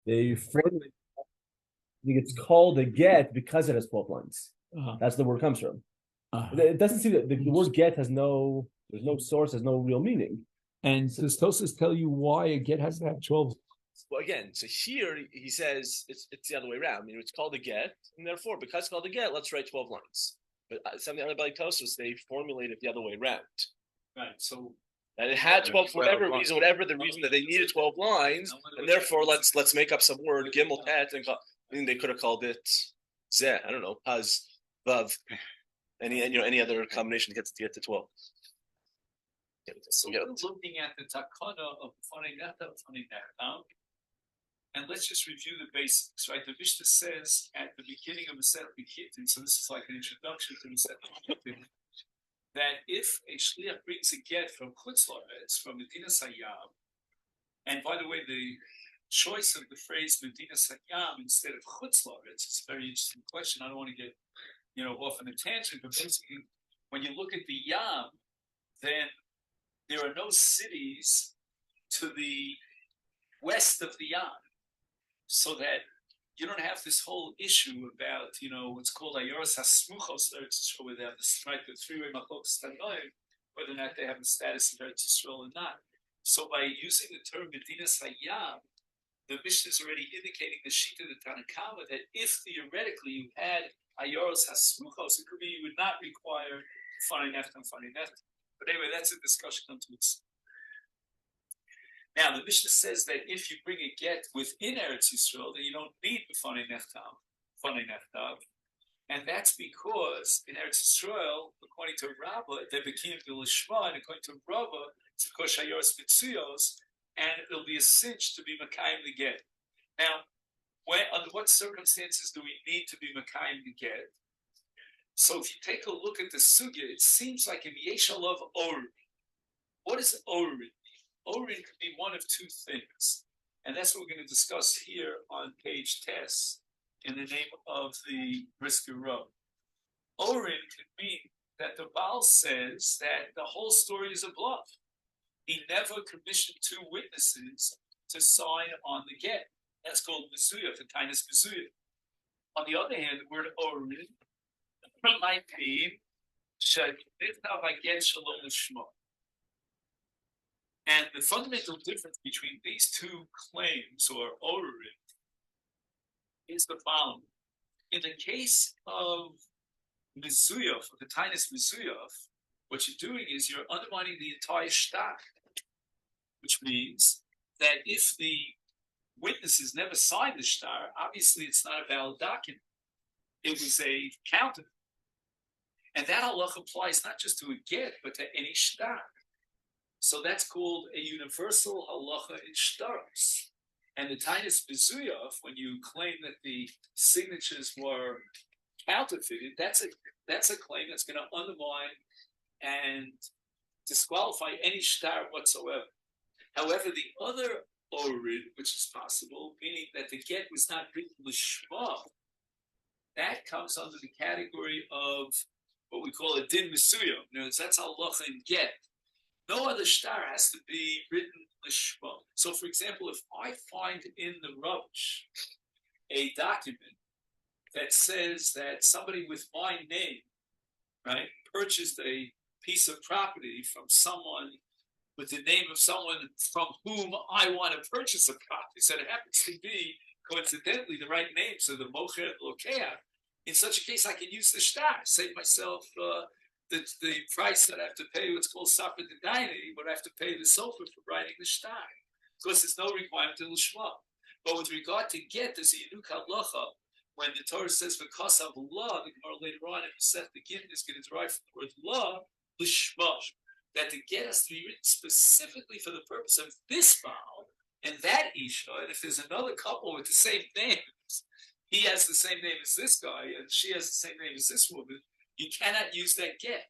They formulate. It's called a get because it has 12 lines. Uh-huh. That's the word comes from. Uh-huh. It doesn't seem that the word get has no. There's no source. Has no real meaning. And does Tosis tell you why a get has to have 12? Well, again, so here he says it's the other way around. I mean, it's called a get, and therefore, because it's called a get, let's write 12 lines. But some of the other Tosos, they formulate it the other way around. Right. So that it had 12 for whatever reason, whatever the reason that they needed 12 lines, and therefore let's make up some word, gimel tet, and they could have called it zeh, I don't know, paz, vav, any other combination to get to 12. So we're looking at the takana of funny nechta, and let's just review the basics, right? The Mishnah says at the beginning of Masechet Gittin, so this is like an introduction to Masechet Gittin, that if a shliach brings a get from Chutz La'aretz, from Medina Sayyam, and by the way, the choice of the phrase Medina Sayyam instead of Chutz La'aretz is a very interesting question. I don't want to get off on a tangent, but basically, when you look at the Yam, then there are no cities to the west of the Yam, so that you don't have this whole issue about, what's called Ayoros HaSmuchos Eretz Yisrael, where they have this, right, the three-way Machlokas Tanoim, whether or not they have the status of Eretz Yisrael or not. So by using the term Medina Sayyam, the Mishnah is already indicating the Shita of the Tanakama that if theoretically you had Ayoros HaSmuchos, it could be you would not require Fanei Nefta and Fanei Nefta. But anyway, that's a discussion unto itself. Now, the Mishnah says that if you bring a get within Eretz Yisrael, then you don't need the Fanei Neftav. And that's because in Eretz Yisrael, according to Rabbah, they're Bekim B'Lishma, and according to Rabbah, it's because Shayoros Mitzuyos, and it'll be a cinch to be Makayim the get. Now, under what circumstances do we need to be Makayim the get? So if you take a look at the sugya, it seems like in Yeshalov Orin. What is Orin? Orin could be one of two things. And that's what we're going to discuss here on page Tess in the name of the Brisker Row. Orin could mean that the Baal says that the whole story is a bluff. He never commissioned two witnesses to sign on the get. That's called Misuya, for Tainus Misuya. On the other hand, the word Orin might mean and the fundamental difference between these two claims or orin is the following. In the case of Mizuyov, the Tainus Mizuyov, what you're doing is you're undermining the entire shtak, which means that if the witnesses never signed the shtar, obviously it's not a valid document. It was a counterfeit. And that halacha applies not just to a get, but to any shtar. So that's called a universal halacha in shtaros. And the Tainus Bezuyov, when you claim that the signatures were counterfeited, that's a claim that's going to undermine and disqualify any shtar whatsoever. However, the other orid, which is possible, meaning that the get was not written l'shma, that comes under the category of what we call a din misuyo. That's halacha in get. No other shtar has to be written l'shma. So, for example, if I find in the rubbish a document that says that somebody with my name, right, purchased a piece of property from someone with the name of someone from whom I want to purchase a property, so it happens to be coincidentally the right name, so the mocher lokea. In such a case, I can use the shtar, say to myself, the price that I have to pay, what's called Safra Dedaini, but I have to pay the sofer for writing the shtar. Of course, there's no requirement in Lishma. But with regard to get, there's a Yinuk Halacha, when the Torah says, because of law, the Gemara later on in Masechet Gittin is going to derive from the word law, Lishma, that the get has to be written specifically for the purpose of this Baal and that Isha. And if there's another couple with the same names, he has the same name as this guy, and she has the same name as this woman, you cannot use that get.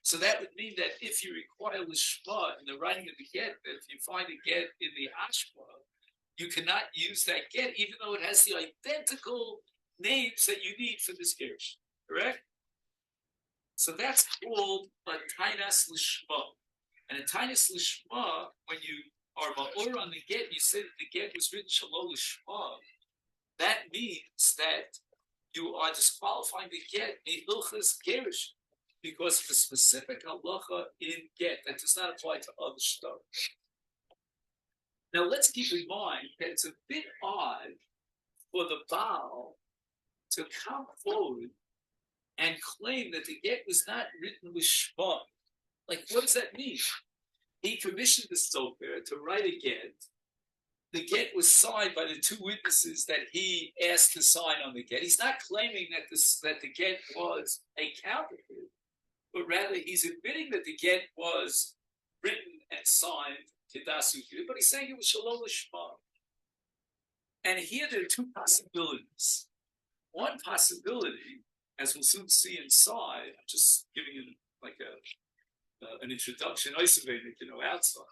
So that would mean that if you require lishma in the writing of the get, that if you find a get in the ashma, you cannot use that get, even though it has the identical names that you need for this gersh. Correct? So that's called a tainas lishma. And a tainas lishma, when you or Ma'or on the get, you said the get was written Shalom Lishma. That means that you are disqualifying the get Hilchas Gerish because of the specific halacha in get that does not apply to other stuff. Now let's keep in mind that it's a bit odd for the Baal to come forward and claim that the get was not written with Shema. Like, what does that mean? He commissioned the Sofer to write a get. The get was signed by the two witnesses that he asked to sign on the get. He's not claiming that the get was a counterfeit, but rather he's admitting that the get was written and signed Kedasu, but he's saying it was Shalom Lishma. And here there are two possibilities. One possibility, as we'll soon see inside, I'm just giving you like an introduction, isolated, outside,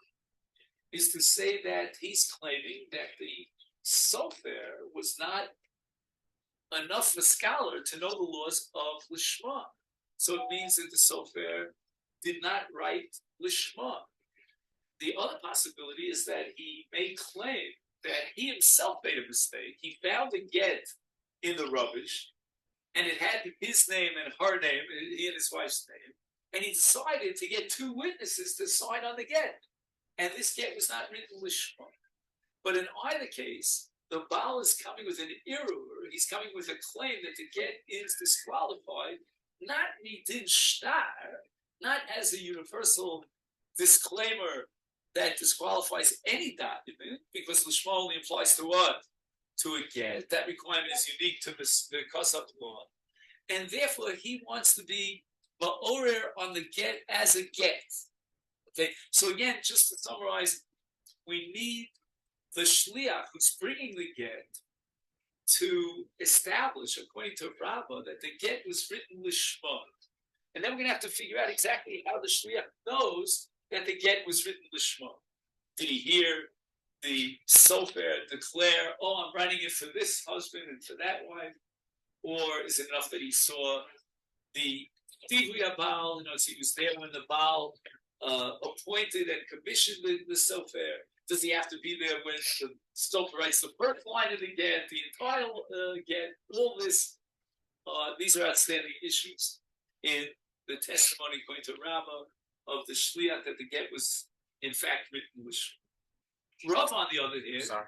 is to say that he's claiming that the Sofer was not enough of a scholar to know the laws of Lishma. So it means that the Sofer did not write Lishma. The other possibility is that he may claim that he himself made a mistake. He found a get in the rubbish, and it had his name and her name, he and his wife's name, and he decided to get two witnesses to sign on the get. And this get was not written with Shema. But in either case, the Baal is coming with an irur. He's coming with a claim that the get is disqualified, not midin shtar, not as a universal disclaimer that disqualifies any document, because Lishma only applies to what? To a get. That requirement is unique to the Kosov law. And therefore, he wants to be ma'orer on the get as a get. Okay, so again, just to summarize, we need the shliach who's bringing the get to establish, according to Rabbah, that the get was written lishma. And then we're going to have to figure out exactly how the shliach knows that the get was written lishma. Did he hear the sofer declare, "Oh, I'm writing it for this husband and for that wife," or is it enough that he saw the Tivui Baal? He was there when the Baal appointed and commissioned the sofer. Does he have to be there when the sofer writes the first line of the get, the entire get? All this, these are outstanding issues in the testimony according to Rabbah of the shliach that the get was in fact written with. Rav, on the other hand,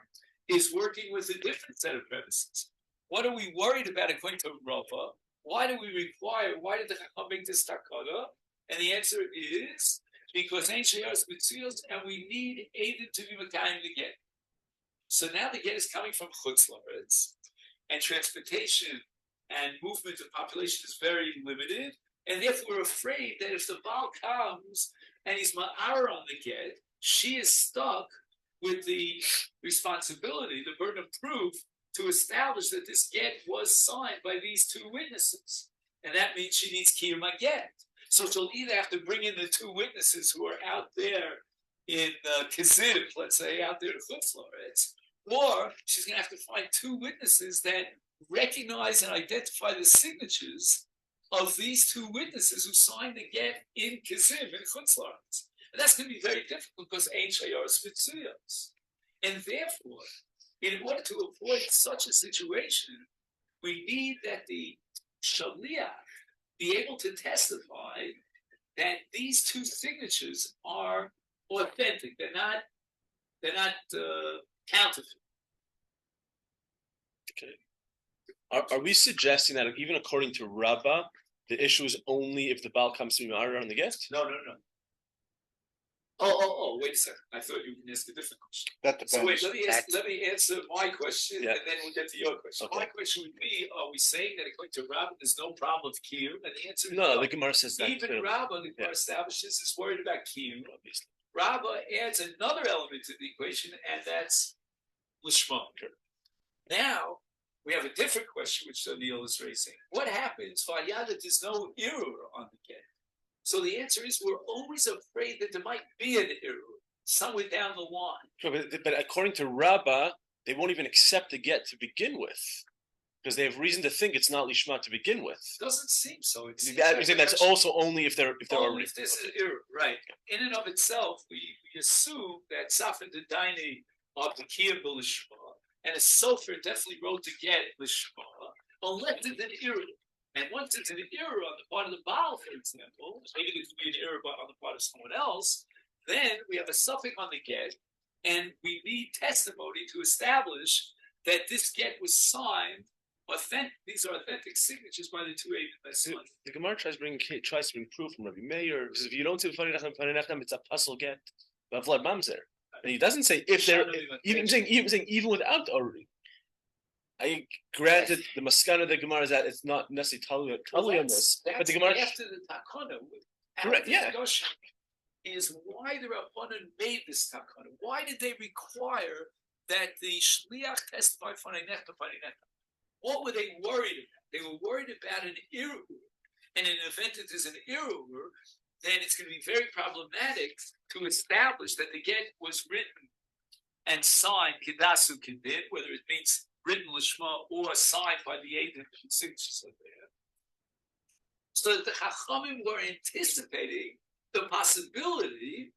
is working with a different set of premises. What are we worried about according to Rav? Why did the Chacham make this takana? And the answer is because ain't sheyas mitzios, and we need aided to be makayim the get. So now the get is coming from Chutz La'aretz, and transportation and movement of population is very limited, and therefore we're afraid that if the Baal comes and he's ma'ar on the get, she is stuck with the responsibility, the burden of proof, to establish that this get was signed by these two witnesses. And that means she needs kiyum get. So she'll either have to bring in the two witnesses who are out there in Kiziv, let's say, out there in Chutz La'aretz, or she's going to have to find two witnesses that recognize and identify the signatures of these two witnesses who signed the get in Kiziv, in Chutz La'aretz. And that's going to be very difficult because ain't shayaros mitzuyos. And therefore, in order to avoid such a situation, we need that the shaliach be able to testify that these two signatures are authentic. They're not counterfeit. Okay. Are we suggesting that even according to Rabbah, the issue is only if the Baal comes to be married on the guest? No. Oh, wait a second. I thought you were going to ask a different question. That depends. So wait, let me answer my question, and then we'll get to your question. Okay. My question would be, are we saying that according to Rabbah, there's no problem with kiyum? And the answer is no. The Gemara says that. Even Rabbah, the Gemara establishes, is worried about kiyum. Obviously. Rabbah adds another element to the equation, and that's lishma. Now, we have a different question, which Daniel is raising. What happens, Vayada, that there's no irur on the get? So the answer is we're always afraid that there might be an irur somewhere down the line. But according to Rabbah, they won't even accept the get to begin with. Because they have reason to think it's not lishma to begin with. Doesn't seem so. It seems You're like saying that's also only if they're already. if this is right. In and of itself, we assume that Safed the Daini of the Kiyah Lishma and a Sofer definitely wrote to get Lishma, unless it's an error. And once it's an error on the part of the Baal, for example, maybe it could be an error on the part of someone else, then we have a suffix on the get, and we need testimony to establish that this get was signed. These are authentic signatures by the two agents. The Gemara tries to bring proof from Rabbi Meir, because if you don't see Fanei Nechem, it's a puzzle get. But Vlad Mamzer, and he doesn't say if they're even saying even without already. I granted the maskana of the Gemara is that it's not necessarily totally on this, but the Gemara after the takana, correct, yeah, is why the Rabbanan made this takana. Why did they require that the shliach testify Fanei Nechem? What were they worried about? They were worried about an irur. And in an event that there's an irur, then it's going to be very problematic to establish that the get was written and signed Kedasu Kedin, whether it means written Lishma or signed by the agent and signatures are there. So that the Chachamim were anticipating the possibility,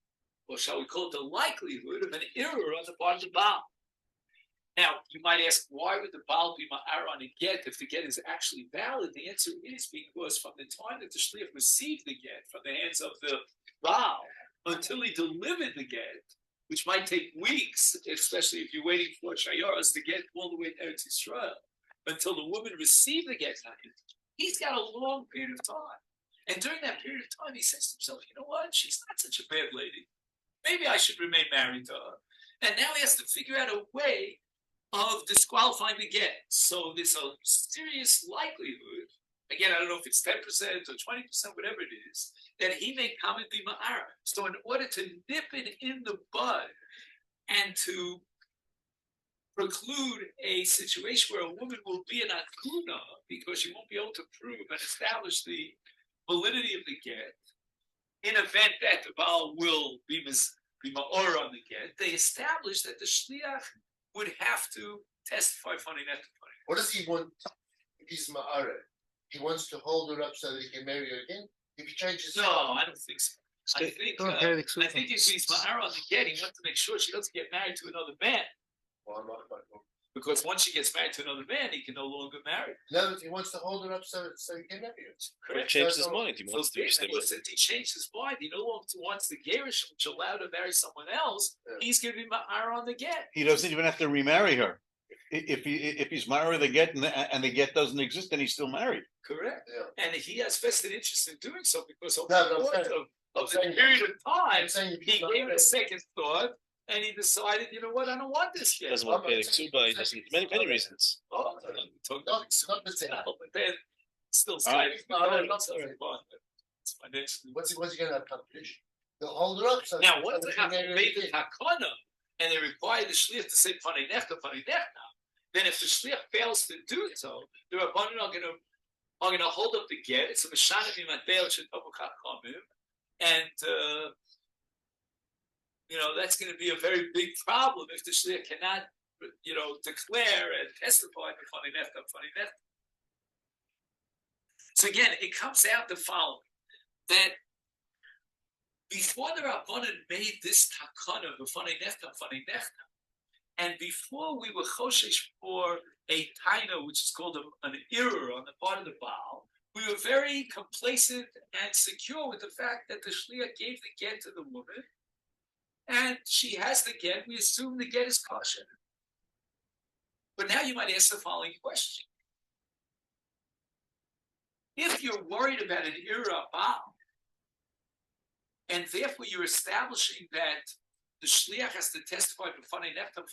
or shall we call it the likelihood, of an irur on the part of the Baal. Now, you might ask, why would the Baal be ma'ar on a get if the get is actually valid? The answer is because from the time that the shliach received the get from the hands of the Baal until he delivered the get, which might take weeks, especially if you're waiting for Shayaras to get all the way to Eretz Yisrael, until the woman received the get, he's got a long period of time. And during that period of time, he says to himself, you know what? She's not such a bad lady. Maybe I should remain married to her. And now he has to figure out a way of disqualifying the get. So there's a serious likelihood, again, I don't know if it's 10% or 20%, whatever it is, that he may come and be ma'ar. So in order to nip it in the bud and to preclude a situation where a woman will be an akuna because she won't be able to prove and establish the validity of the get, in event that the Baal will be ma'or on the get, they establish that the shliach would have to testify Fanei Nechem. What does he want if he's ma'ara? He wants to hold her up so that he can marry her again? If he changes... No, I don't think so. I think if he's ma'ara on the get, he wants to make sure she doesn't get married to another man. Well, because once she gets married to another man, he can no longer marry. No, he wants to hold her up so he can marry her. Correct. He changed his mind. He wants to stay with her. He changed his mind. He no longer wants the gerish, which allowed to marry someone else. Yeah. He's going to be ma'ara on the get. He doesn't even have to remarry her. If he's married the get and the get doesn't exist, then he's still married. Correct. Yeah. And he has vested interest in doing so because of the period of time, he gave it a second thought. And he decided, you know what, I don't want this yet. Doesn't want to pay many reasons. Oh, not the same. But then, still, it's what's he going to accomplish? They'll hold her up. So now, once they have made the takana and they require the shliach to say Fanei Nechem, then if the shliach fails to do so, the rabbanon are going to hold up the get. It's a mishanim imadel shetovu chachamim, and that's going to be a very big problem if the shliach cannot, declare and testify to Fanei Nechem. So again, it comes out the following, that before the Rabbanan made this takana of Fanei Nechem, and before we were choshesh for a taina, which is called an error on the part of the Baal, we were very complacent and secure with the fact that the shliach gave the get to the woman, and she has the get. We assume the get is kosher. But now you might ask the following question. If you're worried about an ira Baal, and therefore you're establishing that the shliach has to testify to Fanei Nechem,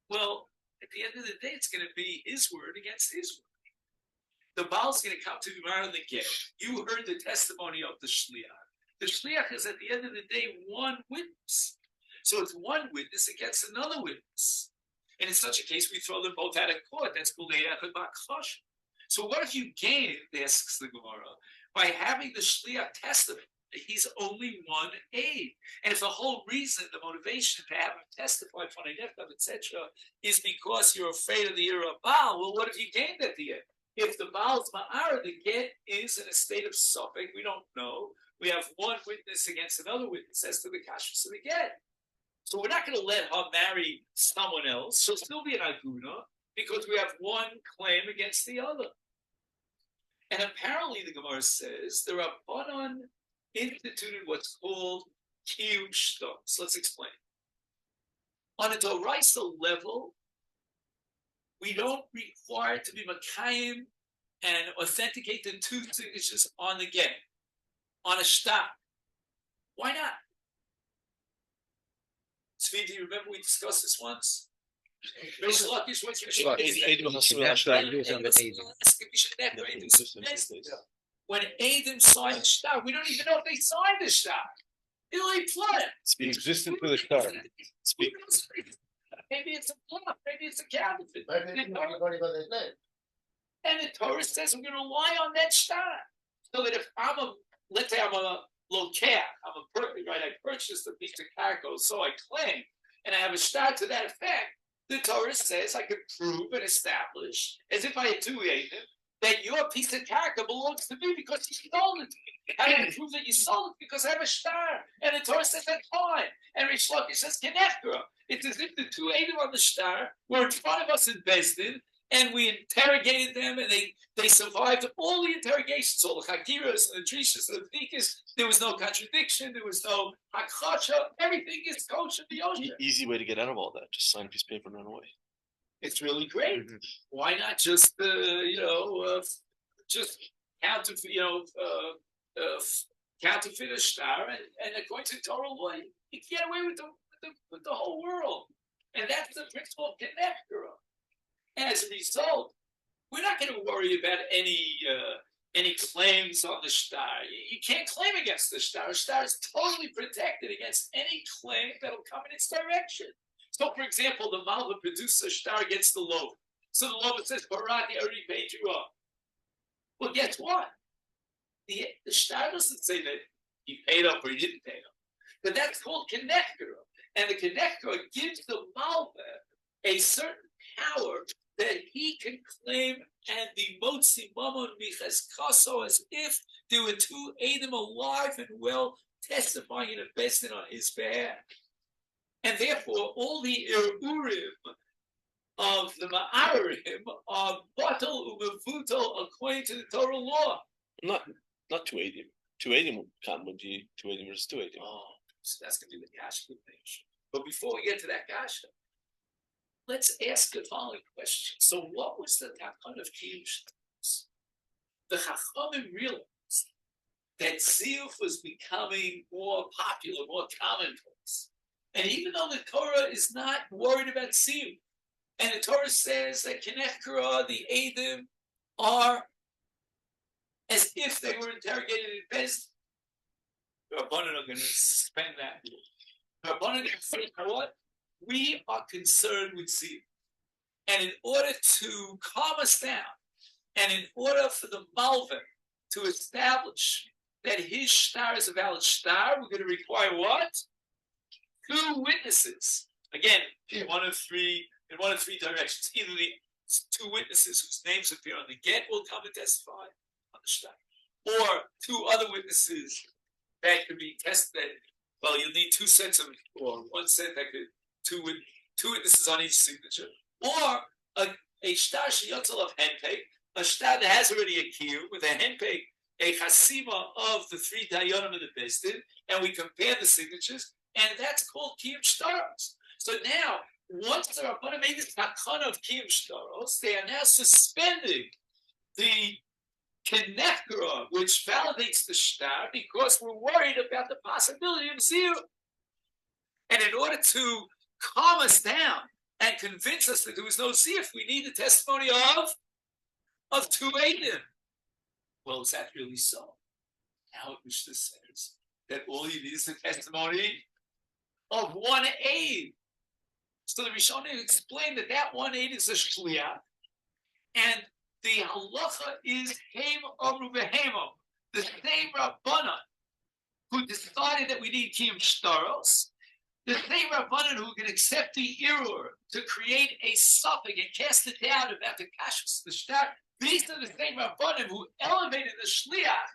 well, at the end of the day, it's going to be his word against his word. The Baal's going to come to Gemara the get. You heard the testimony of the shliach. The shliach is at the end of the day one witness. So it's one witness against another witness. And in such a case, we throw them both out of court. That's called Echad B'Chosh. So what if you gain, asks the Gemara, by having the shliach testify he's only one aid. And if the whole reason, the motivation to have him testify for Neftav, etc., is because you're afraid of the era of Baal, well, what have you gained at the end? If the Baal's Ma'ara, the get is in a state of suffix, we don't know. We have one witness against another witness as to the kashrus of the get. So we're not going to let her marry someone else. She'll still be an aguna because we have one claim against the other. And apparently the Gemara says the Rabbanon instituted what's called kiyum shtos. Let's explain. On a Doraisa level, we don't require to be Makayim and authenticate the two signatures on the get, on a shtar. Why not? Tzvi, do you remember we discussed this once? When Adam signed the shtar, we don't even know if they signed the shtar. The existence of the star. Maybe it's a bluff, maybe it's a counterfeit. Maybe everybody got their name. And the Torah says we're going to rely on that shtar. So that if let's say I'm a local, right? I purchased a piece of cargo, so I claim, and I have a shtar to that effect. The Torah says I could prove and establish, as if I had two Adam, that your piece of cargo belongs to me because you stole it. How do I prove that you sold it? Because I have a shtar. And the Torah says that's fine. And Rish Lakish says, Kenefra. It's as if the two Adam on the shtar were in front of us in Bezdin, and we interrogated them, and they survived all the interrogations, all the Hakiras and the Trishas and the Thikas. There was no contradiction. There was no Hakhacha. Everything is kosher in the ocean. Easy way to get out of all that. Just sign a piece of paper and run away. It's really great. Mm-hmm. Why not just, just counterfeit, counterfeit a shtar, and according to Torah law, you can get away with the whole world. And that's the principle of Kenefra. As a result, we're not going to worry about any claims on the shtar. You can't claim against the shtar. The shtar is totally protected against any claim that'll come in its direction. So, for example, the Malva produced a shtar against the loaf. So the loaf says, Parati already paid you up. Well, guess what? The shtar doesn't say that he paid up or he didn't pay up. But that's called Kenefra. And the Kenefra gives the Malva a certain power that he can claim and the Motzi Mamon Michas Kaso as if there were two Adam alive and well testifying in a Bezdin on his behalf. And therefore, all the Urim of the Ma'arim are Batal Umevutal according to the Torah law. Not 280. 280 would come when you 280 versus 280. Oh, so that's going to be the Kasha nation. But before we get to that Kasha, let's ask the following question. So, what was the Takon of Kiyum Shtos? The Chachamim realized that Ziyuf was becoming more popular, more commonplace. And even though the Torah is not worried about Ziyuf, and the Torah says that Kenefra, the Adam, are as if they were interrogated in Bezdin, the Rabbanan are going to suspend that. The Rabbanan are going to say, you know what? We are concerned with Ziyuf. And in order to calm us down, and in order for the Malvin to establish that his shtar is a valid shtar, we're going to require what? 2 witnesses. Again, in one of three directions. Either the 2 witnesses whose names appear on the get will come and testify on the shtar, or 2 other witnesses that could be tested. Well, you'll need 2 sets of, or 1 set that could, 2 witnesses on each signature, or a shtar sheyotzel of henpeg, a shtar that has already a kiyum with a henpeg, a chasima of the 3 dayanim of the Bezdin, and we compare the signatures, and that's called kiyum shtaros. So now, once the Rabbanan made this takana of kiyum shtaros, they are now suspending the Kenefra, which validates the shtar, because we're worried about the possibility of Ziyuf. And in order to calm us down and convince us that there was no Ziyuf, we need the testimony of 2 Adam. Well, is that really so? Now Mishnah says that all you need is the testimony of 1 aid. So the Rishonim explained that 1 aid is a shliach, and the halacha is heim amru behemam, the same Rabbanan who decided that we need kiyum shtaros, the same Rabbanan who can accept the error to create a suffix and cast it down about the kashus, the shtar, these are the same Rabbanan who elevated the shliach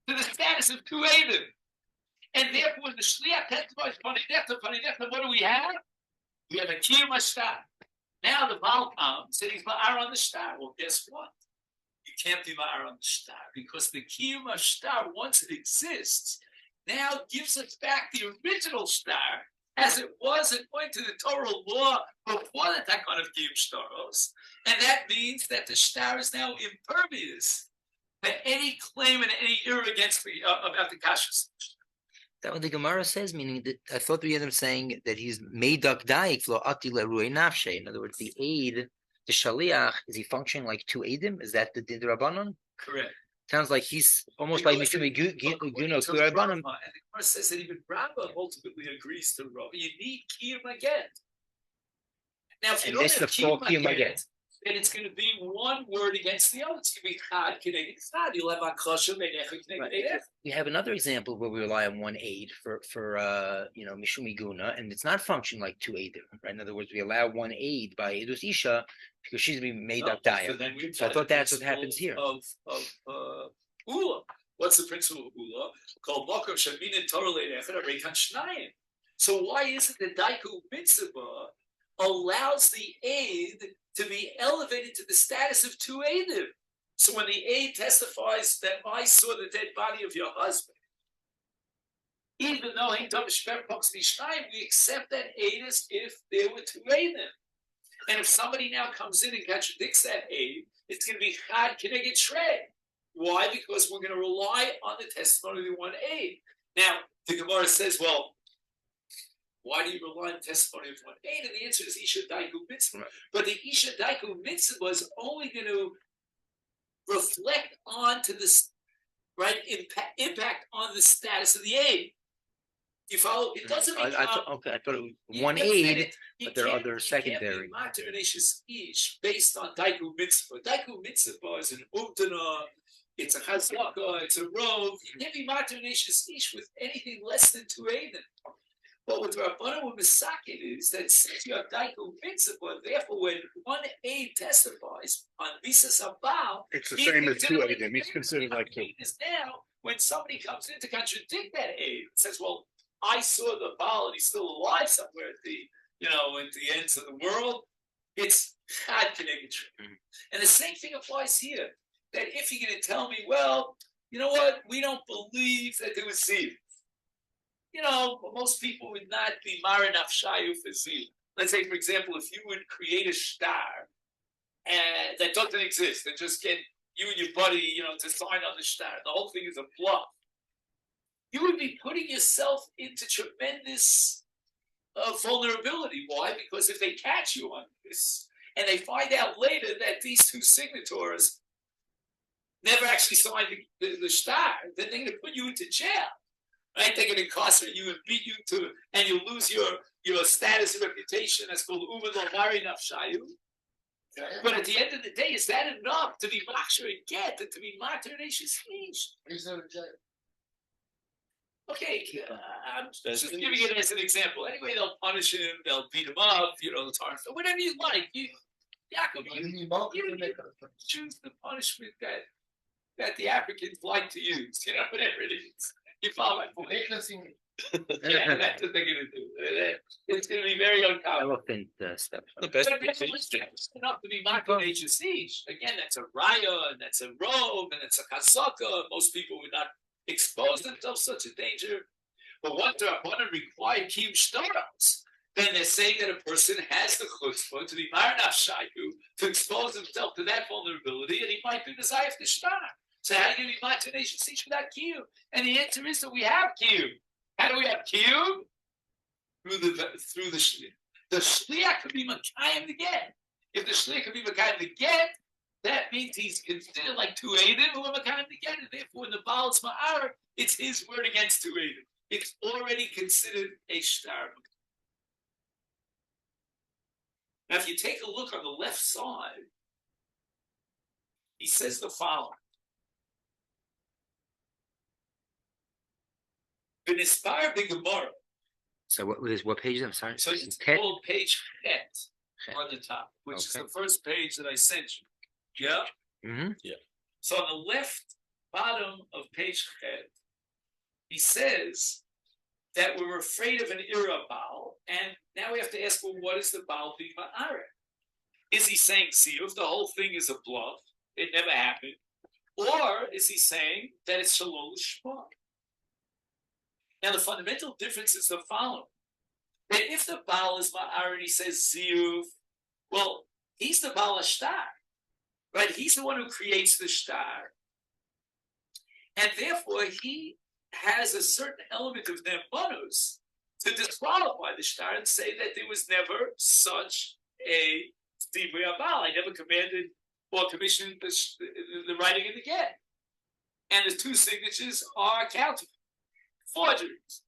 to the status of two Eidim. And therefore, when the shliach testifies, what do we have? We have a kiyum shtar. Now the Baal comes and he's ma'ar on the shtar. Well, guess what? You can't be ma'ar on the shtar because the kiyum shtar, once it exists, now gives us back the original shtar as it was according to the Torah law before the takon of kiyum shtaros, and that means that the shtar is now impervious to any claim and any error against the about the kashas. That what the Gemara says, meaning that I thought we had him saying that he's made up daik lo atila ruei nafshe. In other words, the aid, the shaliach, is he functioning like two aidim? Is that the rabbanon? Correct. Sounds like he's almost like mishumi guno to rabbanon. And the Gemara says that even Rambam ultimately agrees to Rav. You need kiyum again. Now, if you don't have kiyum again, then it's going to be one word against the other. It's going to be chad kineged chad. You'll have akrasha menecha kineged enecha. We have another example where we rely on one aid for mishumi guna, and it's not functioning like two aidim. Right? In other words, we allow one aid by edus isha because she's being made up diet. So I thought that's what happens here. Of ula. What's the principle of ula? Called makom shaminin torah le'echa reikan shnayim. So why is it that daiku mitzvah allows the aid to be elevated to the status of two aidim? So when the aid testifies that I saw the dead body of your husband, even though he we accept that aid as if there were two aidim. And if somebody now comes in and contradicts that aid, it's going to be chad kineged shred. Why? Because we're going to rely on the testimony of the one aid. Now, the Gemara says, well, why do you rely on the testimony of one aid? And the answer is Isha Daiku Mitzvah. Right. But the Isha Daiku Mitzvah is only going to reflect on to this, right, impact on the status of the aid. You follow? It doesn't become... I thought it was one aid, but there are other secondary. Based on Daiku Mitzvah. Daiku Mitzvah is an Umtana, it's a Chazaka, it's a Rove. You can't be Mater Ish with anything less than two aidim. But with Rabbanan with Masechet is that since you have Daiku Mitzvah, therefore when one aid testifies on Visas Abal, it's the same as two aidim. He's considered like two. Is now when somebody comes in to contradict that aid, it says, well, I saw the Baal and he's still alive somewhere at the, at the ends of the world. It's chad kineged. And the same thing applies here. That if you're going to tell me, well, you know what, we don't believe that there was zeal. Most people would not be Mara Nafshayu for zeal. Let's say, for example, if you would create a star and that doesn't exist, and just get you and your buddy, to sign on the star, the whole thing is a bluff. You would be putting yourself into tremendous vulnerability. Why? Because if they catch you on this and they find out later that these two signatories never actually signed the star, then they're going to put you into jail. Right? They're going to incarcerate you and beat you and you'll lose your status and reputation. That's called Uber Lomari Nafshayu. But at the end of the day, is that enough to be Maksher and get and to be Mater Nation speech? Okay, I'm just giving it as an example. Anyway, they'll punish him, they'll beat him up, they'll tar him, whatever you like. Yaakov, you choose the punishment that the Africans like to use, whatever it is. You follow my point? That's what they're going to do. It's going to be very uncommon. Elephant step. The best it's enough to be Michael siege. Again, that's a raya, and that's a robe, and it's a kasaka. Most people would not expose themselves to such a danger. But what they're going to require kiyum shtaros, then they're saying that a person has the chutzpah to be maranaf shayu, to expose himself to that vulnerability, and he might be the zayef the shtar. So how do you be Mater Nation siege without kiyum? And the answer is that we have kiyum. How do we have kiyum? Through the shliach. The shliach could be makayim the get. If the shliach could be makayim the get, that means he's considered like two aidim who are makayim the get, and therefore in the Baal's ma'ar, it's his word against two aidim. It's already considered a shtar. Now, if you take a look on the left side, he says the following. V'nispar b'gemara. So what page? I'm sorry. So it's Tet? called page Het Het. on the top, which is Okay. the first page that I sent you. Yeah. Mhm. So on the left bottom of page Het, he says that we're afraid of an Ira Baal, and now we have to ask, well, what is the Baal being Ma'areh? Is he saying, see, if the whole thing is a bluff, it never happened, or is he saying that it's Shalom Shema? Now, the fundamental difference is the following. That if the Baal is Ma'ar and he says Ziyuv, well, he's the Baal Ashtar, right? He's the one who creates the Shtar. And therefore, he has a certain element of Nembanos to disqualify the Shtar and say that there was never such a Stevri Baal. I never commanded or commissioned the writing in the get. And the two signatures are counterfeit. Forgeries.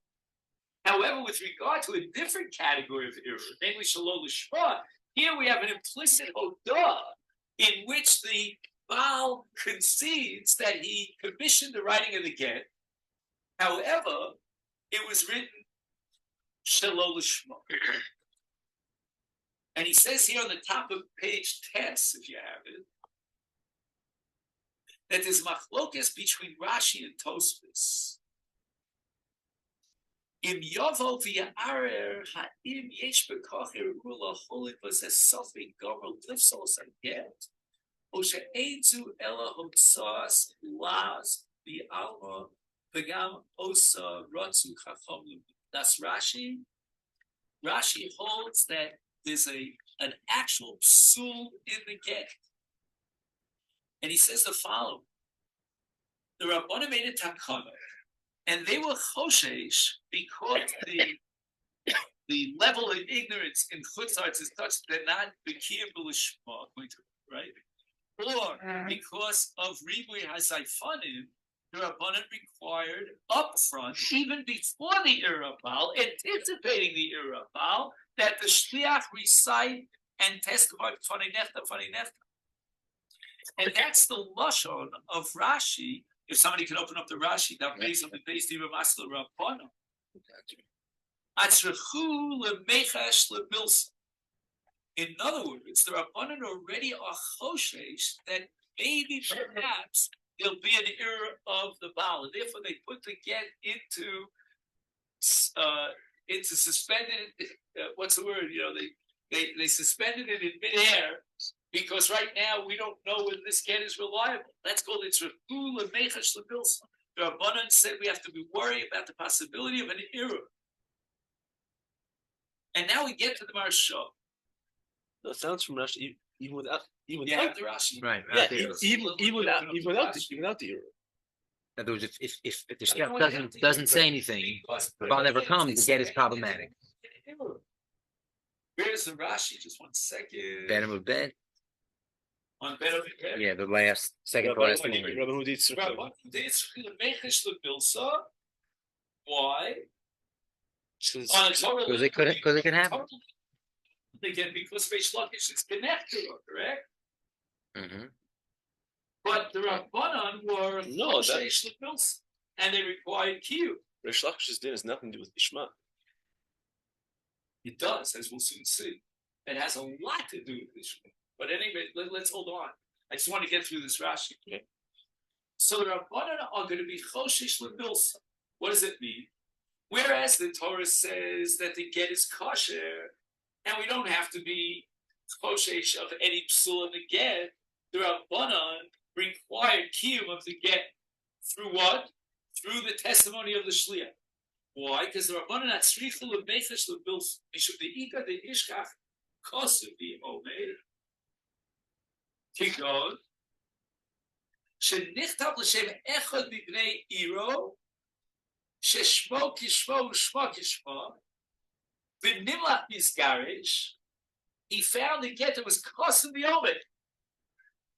However, with regard to a different category of error, namely Shalom Lishma, here we have an implicit Hodah in which the Baal concedes that he commissioned the writing of the get. However, it was written Shalom Lishma. And he says here on the top of page 10, if you have it, that there's machlokas between Rashi and Tosfos. Im yovo v'ya'arer ha'im yesh b'koch irula holy v'zeh sofi gomer lifsos aget o she'ein zu ela hotzas las v'alma v'gam osa rotzu chachom. That's Rashi. Rashi holds that there's an actual psul in the get. And he says the following. The Rabbanim made a takana, and they were choshesh because the level of ignorance in chutzarts is such that they're not b'kiyah b'lishma, right? Or because of ribui hazayfanim, the Rabbanim required upfront, even before the Ira Baal, anticipating the Ira Baal, that the shliach recite and testify funny nefta. And that's the lashon of Rashi. If somebody can open up the Rashi, that based on the base of Masla Rabbana. Atzrechu lemechash lebilsa. In other words, the Rabbanan already are choshesh that maybe perhaps there'll be an error of the Baal, and therefore they put the get into suspended. What's the word? You know, they suspended it in midair. Because right now we don't know whether this get is reliable. That's called it's Refu Lemechash Lebilsa. The Rabbanan said we have to be worried about the possibility of an error. And now we get to the Marsha. No, it sounds from Rashi even without The Rashi. Right. Yeah, Even without the error. in other words, if the Shliach doesn't say anything, the Baal never comes, the get is problematic. Where's the Rashi? Just 1 second. Better of bed. On bed of it. Yeah, the second to last line. Why? Because they could have it. Again, because Reish Lakish is connected, correct? Mm-hmm. But the Rabbanan were Reish Lakish, and they required Q. Reish Lakish's din has nothing to do with Ishma. It does, as we'll soon see. It has a lot to do with Ishma. But anyway, let's hold on. I just want to get through this Rashi. Okay? So the Rabbanan are going to be Choshesh Lebilsa. What does it mean? Whereas the Torah says that the get is kosher, and we don't have to be Choshesh of any psul in the get, the Rabbanan required kiyum of the get through what? Through the testimony of the Shliach. Why? Because the Rabbanan at Srichel Lemechash Lebilsa, Mishum De'ika De'ishkach Kosev Omer. Kigon, shenichtav l'shem echad mibnei iro, sheshmo kishmo u'shmo kishmo, v'nimlat misgarish. He found the get that was kosim b'yomed,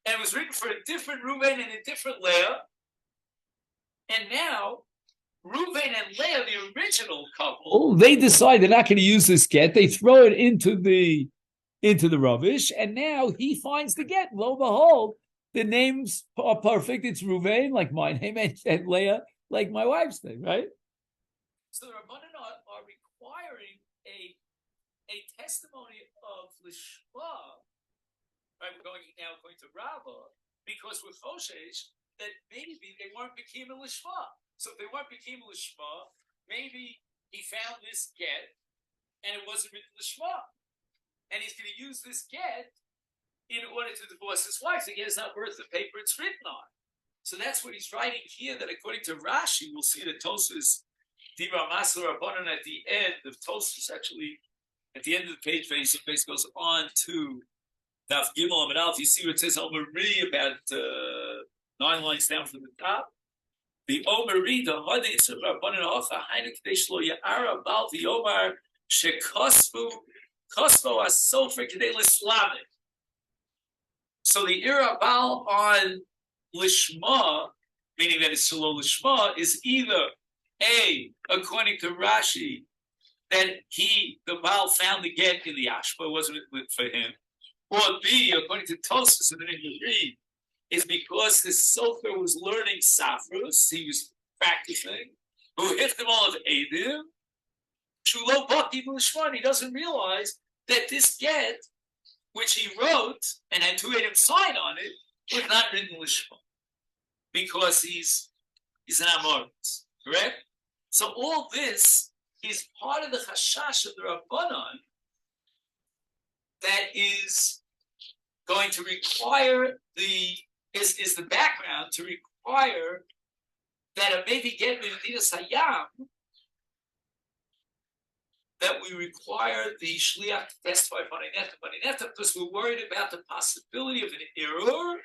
and it was written for a different Reuven and a different Leah. And now, Reuven and Leah, the original couple, they decide they're not going to use this get. They throw it into the rubbish, and now he finds the get. Lo and behold, the names are perfect. It's Reuven, like my name, and Leah, like my wife's name, right? So the Rabbanan are requiring a testimony of Lishma, right? We're now going to Rabbah, because with Choshesh, that maybe they weren't Bekim Lishma. So if they weren't Bekim Lishma, maybe he found this get and it wasn't written Lishma. And he's going to use this get in order to divorce his wife. The get is not worth the paper it's written on. So that's what he's writing here, that according to Rashi, we'll see that Tosfos Dibra Masler Rabbanan at the end of Tosfos, actually, at the end of the page, basically goes on to Daf Gimel Amid Aleph. You see what it says Omeri about 9 lines down from the top. The Omeri, the Hadith of Rabbanan Hocha, Hainu Kadesh Lo Ya'ara Bal V'Yomar Shekosvu Kosvo Asofer Kadei L'Slamek. So the Ira Bal on Lishma, meaning that it's Shalom Lishma, is either A, according to Rashi, that the Baal found the get in the Ashba, wasn't for him, or B, according to Tosfos, and then you read, is because the Sofer was learning Safros, he was practicing, who hit them all of Eidim, Shulo Baki Lishma, he doesn't realize that this get, which he wrote and had 2 Eidim sign on it, was not written Lishma, because he's an Amoritz, correct? So all this is part of the chashash of the Rabbanan that is going to require is the background to require that a maybe get Medina Hayam, that we require the Shliach to testify Neta, because we're worried about the possibility of an error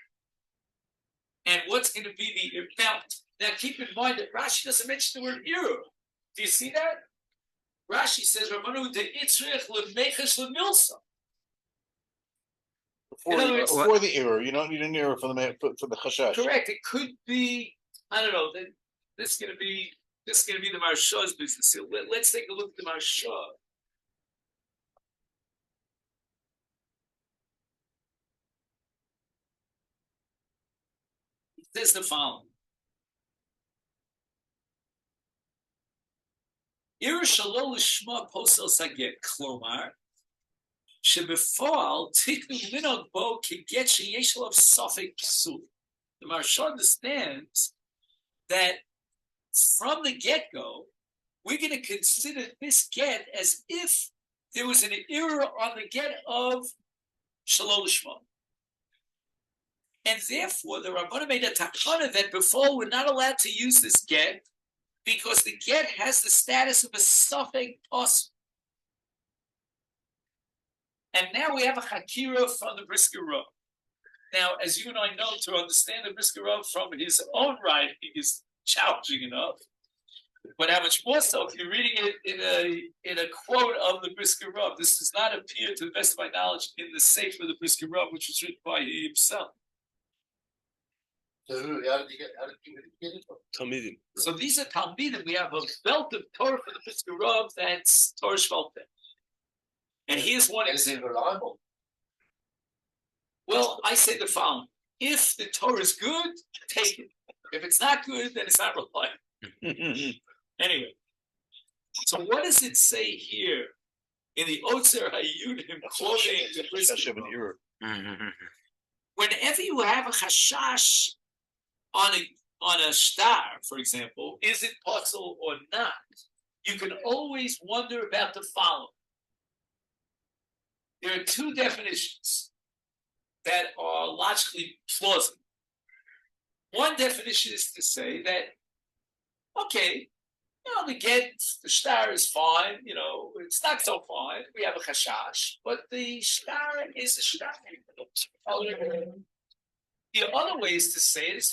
and what's going to be the amount. Now keep in mind that Rashi doesn't mention the word error. Do you see that? Rashi says, Rabbanu de Itzrich lemeches lemilsa. Before the error, you don't need an error for the chashash. Correct. It could be, I don't know, this is going to be the Marsha's business. So let's take a look at the Marsha. It says the following. Ir shalol lishma posel saget klomar shebefal tiknu minod bo kiget sheyesh lav safek psul. The Marsha understands that from the get-go, we're going to consider this get as if there was an error on the get of shalol lishma. And therefore, the Rabbanan made a takana that before we're not allowed to use this get because the get has the status of a safek pos. And now we have a hakira from the Brisker Rav. Now, as you and I know, to understand the Brisker Rav from his own writing is challenging enough. But how much more so if you're reading it in a quote of the Brisker Rav? This does not appear, to the best of my knowledge, in the Sefer of the Brisker Rav, which was written by himself. So how did you get it from? Talmidim. So these are Talmidim. We have a belt of Torah for the Brisker Rav that's Torah Shvalte. And here's one Is it example. reliable? Well, I say the following. If the Torah is good, take it. If it's not good, then it's not reliable. Anyway, so what does it say here in the Otzer Hayudim quoting the Brisker Rav? Whenever you have a chashash on a star, for example, is it puzzle or not? You can always wonder about the following. There are 2 definitions that are logically plausible. One definition is to say that, okay, the star is fine, it's not so fine. We have a chashash, but the star is a star. The other way is to say it is